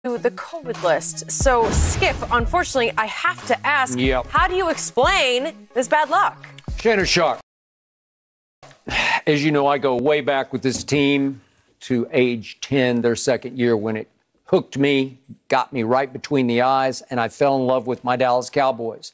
The COVID list. So, Skip, unfortunately, I have to ask, how do you explain this bad luck? Shannon Sharp. As you know, I go way back with this team to age 10, their second year, when it hooked me, got me right between the eyes, and I fell in love with my Dallas Cowboys.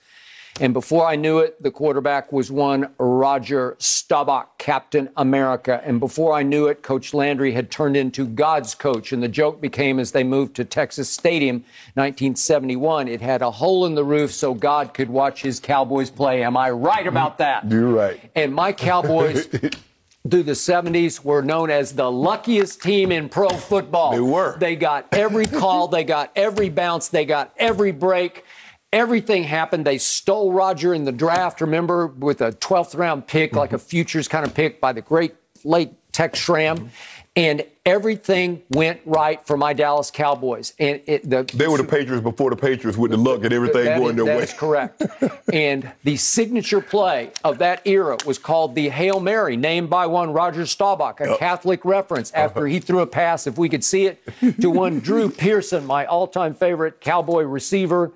And before I knew it, the quarterback was one Roger Staubach, Captain America. And before I knew it, Coach Landry had turned into God's coach. And the joke became, as they moved to Texas Stadium, 1971, it had a hole in the roof so God could watch his Cowboys play. Am I right about that? You're right. And my Cowboys, through the 70s, were known as the luckiest team in pro football. They were. They got every call. They got every bounce. They got every break. Everything happened. They stole Roger in the draft, remember, with a 12th round pick, like a futures kind of pick by the great late Tex Schramm. And everything went right for my Dallas Cowboys. And they were the Patriots before the Patriots with the luck and everything going their way. That's correct. And the signature play of that era was called the Hail Mary, named by one Roger Staubach, a Catholic reference, after he threw a pass, if we could see it, to one Drew Pearson, my all-time favorite Cowboy receiver.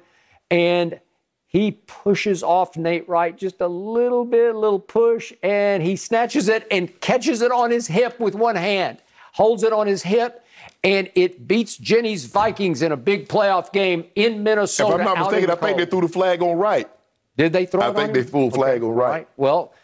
And he pushes off Nate Wright just a little bit, a little push, and he snatches it and catches it on his hip with one hand, holds it on his hip, and it beats Jenny's Vikings in a big playoff game in Minnesota. If I'm not mistaken, I think they threw the flag on Wright. Did they throw it on him? I think they threw the flag on Wright. Well,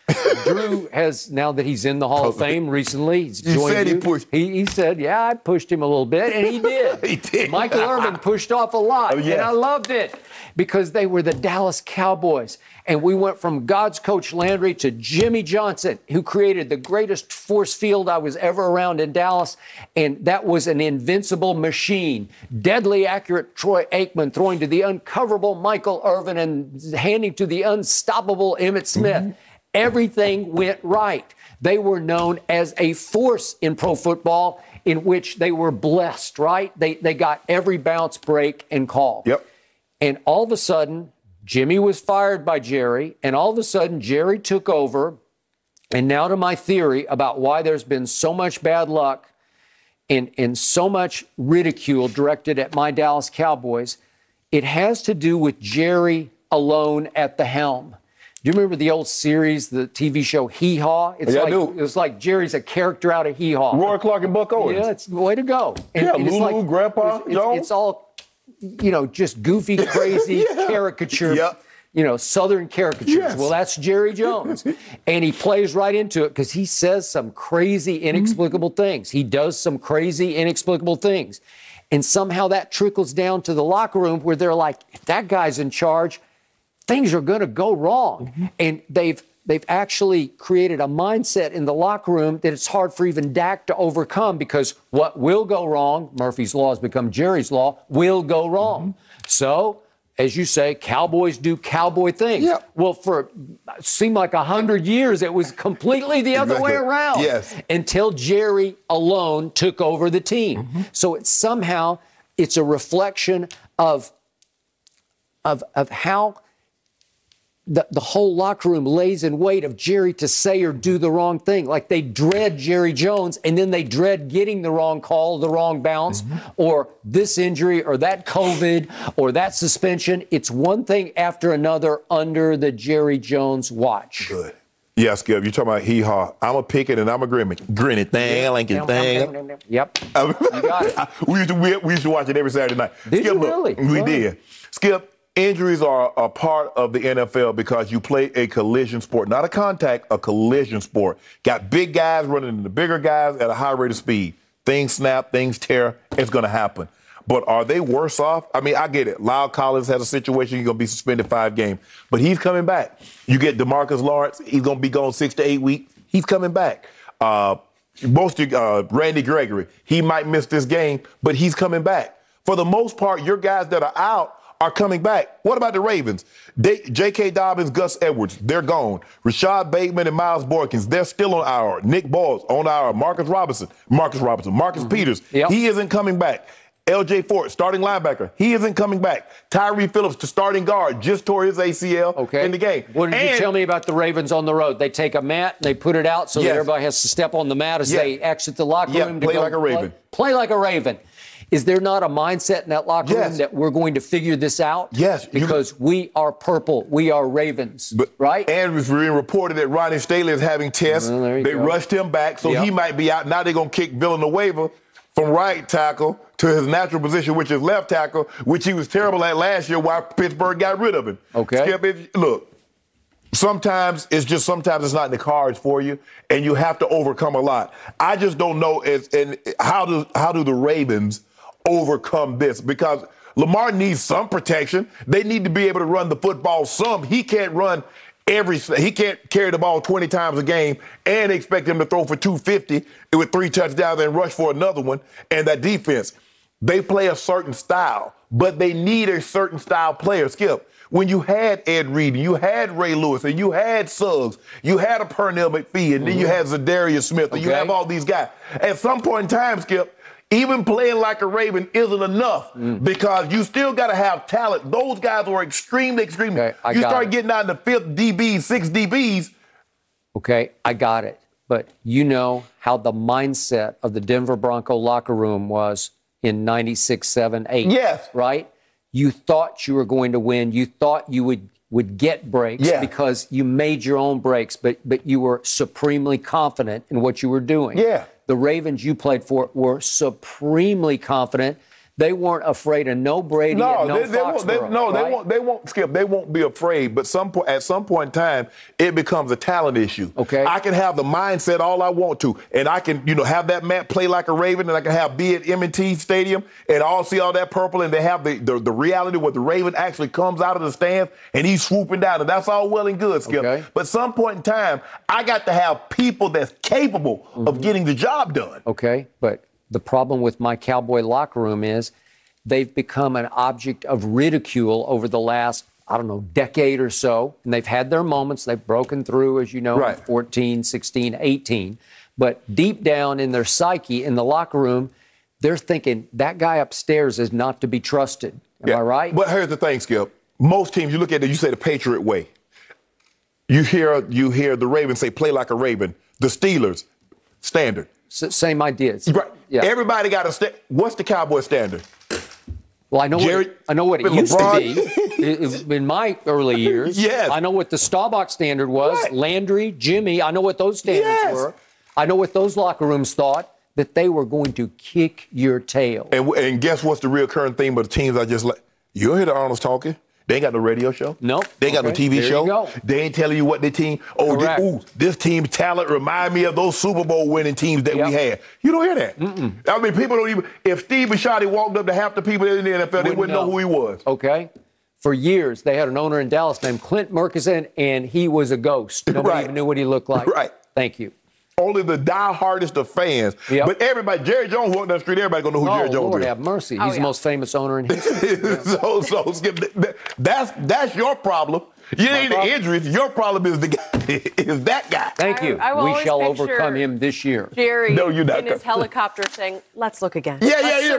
Drew has, now that he's in the Hall of Fame recently, he's joined said he pushed. He said, yeah, I pushed him a little bit, and he did. He did. Michael Irvin pushed off a lot, and I loved it because they were the Dallas Cowboys. And we went from God's coach Landry to Jimmy Johnson, who created the greatest force field I was ever around in Dallas. And that was an invincible machine. Deadly accurate Troy Aikman throwing to the uncoverable Michael Irvin and handing to the unstoppable Emmitt Smith. Everything went right. They were known as a force in pro football in which they were blessed, right? They got every bounce, break, and call. Yep. And all of a sudden, Jimmy was fired by Jerry, and all of a sudden, Jerry took over. And now to my theory about why there's been so much bad luck and so much ridicule directed at my Dallas Cowboys, it has to do with Jerry alone at the helm. Do you remember the old series, the TV show Hee Haw? I do. It was like Jerry's a character out of Hee Haw. Roy Clark and Buck Owens. Yeah, it's the way to go. And, and Lulu, it's like, Grandpa, Jones. It's all, you know, just goofy, crazy caricature, you know, Southern caricatures. Yes. Well, that's Jerry Jones. And he plays right into it because he says some crazy, inexplicable things. He does some crazy, inexplicable things. And somehow that trickles down to the locker room where they're like, if that guy's in charge, things are going to go wrong. And they've actually created a mindset in the locker room that it's hard for even Dak to overcome, because what will go wrong, Murphy's Law has become Jerry's Law, will go wrong. So, as you say, Cowboys do cowboy things. Well, for it seemed like 100 years, it was completely the other way around. Yes. Until Jerry alone took over the team. So it's a reflection of how the whole locker room lays in wait of Jerry to say or do the wrong thing. Like they dread Jerry Jones, and then they dread getting the wrong call, the wrong bounce, or this injury, or that COVID, or that suspension. It's one thing after another under the Jerry Jones watch. Good. Yeah, Skip, you're talking about hee-haw. I'm a pick it and I'm a grin it. Thing, like it, thing. Yep. You got it. we used to watch it every Saturday night. Did Skip, you really? We did. Skip, injuries are a part of the NFL because you play a collision sport, not a contact, a collision sport. Got big guys running into bigger guys at a high rate of speed. Things snap, things tear, it's going to happen. But are they worse off? I mean, I get it. Lyle Collins has a situation, he's going to be suspended 5 games. But he's coming back. You get DeMarcus Lawrence, he's going to be gone 6 to 8 weeks. He's coming back. Randy Gregory, he might miss this game, but he's coming back. For the most part, your guys that are out are coming back. What about the Ravens? J.K. Dobbins, Gus Edwards, they're gone. Rashad Bateman and Miles Boykins, they're still on IR. Nick Boyles on IR. Marcus Peters, he isn't coming back. L.J. Fort, starting linebacker, he isn't coming back. Tyree Phillips, the starting guard, just tore his ACL in the game. What did you tell me about the Ravens on the road? They take a mat, they put it out so that everybody has to step on the mat as they exit the locker room. Play like a Raven. Play like a Raven. Is there not a mindset in that locker room that we're going to figure this out? Yes. Because we are purple. We are Ravens, right? And it's being reported that Ronnie Staley is having tests. They rushed him back, so he might be out. Now they're going to kick Villanueva from right tackle to his natural position, which is left tackle, which he was terrible at last year while Pittsburgh got rid of him. Okay. Skip, look, sometimes it's not in the cards for you, and you have to overcome a lot. I just don't know how do the Ravens overcome this, because Lamar needs some protection. They need to be able to run the football some. He can't run he can't carry the ball 20 times a game and expect him to throw for 250 with 3 touchdowns and rush for another one. And that defense, they play a certain style, but they need a certain style player. Skip, when you had Ed Reed, you had Ray Lewis, and you had Suggs, you had a Pernell McPhee, and then you had Zadarius Smith, and you have all these guys. At some point in time, Skip, even playing like a Raven isn't enough because you still got to have talent. Those guys are extremely. You start getting out in the 5th DBs, 6 DBs. Okay, I got it. But you know how the mindset of the Denver Bronco locker room was in 96, 7, 8. Yes. Right? You thought you were going to win. You thought you would get breaks because you made your own breaks, but you were supremely confident in what you were doing. Yeah. The Ravens you played for were supremely confident. They weren't afraid of no Brady and no Foxborough. They won't, Skip. They won't be afraid. But at some point in time, it becomes a talent issue. Okay. I can have the mindset all I want to, and I can, have that Matt play like a Raven, and I can be at M&T Stadium and all see all that purple, and they have the reality where the Raven actually comes out of the stands and he's swooping down, and that's all well and good, Skip. Okay. But some point in time, I got to have people that's capable of getting the job done. Okay, but the problem with my Cowboy locker room is they've become an object of ridicule over the last, decade or so. And they've had their moments. They've broken through, as you know, in 14, 16, 18. But deep down in their psyche, in the locker room, they're thinking that guy upstairs is not to be trusted. Am I right? But here's the thing, Skip. Most teams, you look at it, you say the Patriot way. You hear the Ravens say, play like a Raven. The Steelers, standard. Same ideas. Right. Yeah. Everybody got what's the Cowboy standard? Well, I know what it used to be in my early years. Yes. I know what the Staubach standard was. Right. Landry, Jimmy, I know what those standards were. I know what those locker rooms thought, that they were going to kick your tail. And guess what's the recurring theme of the teams I just like? You don't hear the Arnolds talking. They ain't got no radio show. Nope. They ain't got no TV show. They ain't telling you what their team. This team's talent remind me of those Super Bowl winning teams that we had. You don't hear that. I mean, people don't even. If Steve Bisciotti walked up to half the people in the NFL, they wouldn't know who he was. Okay. For years, they had an owner in Dallas named Clint Murkison, and he was a ghost. Nobody even knew what he looked like. Right. Thank you. Only the die-hardest of fans. Yep. But everybody, Jerry Jones walked down the street, everybody gonna know who Jerry Jones Lord is. have mercy. He's the most famous owner in history. So Skip, that's your problem. You ain't the injuries. Your problem is the guy, is that guy. Thank you. We shall overcome him this year. Jerry no, you're not in his helicopter saying, let's look again. Yeah.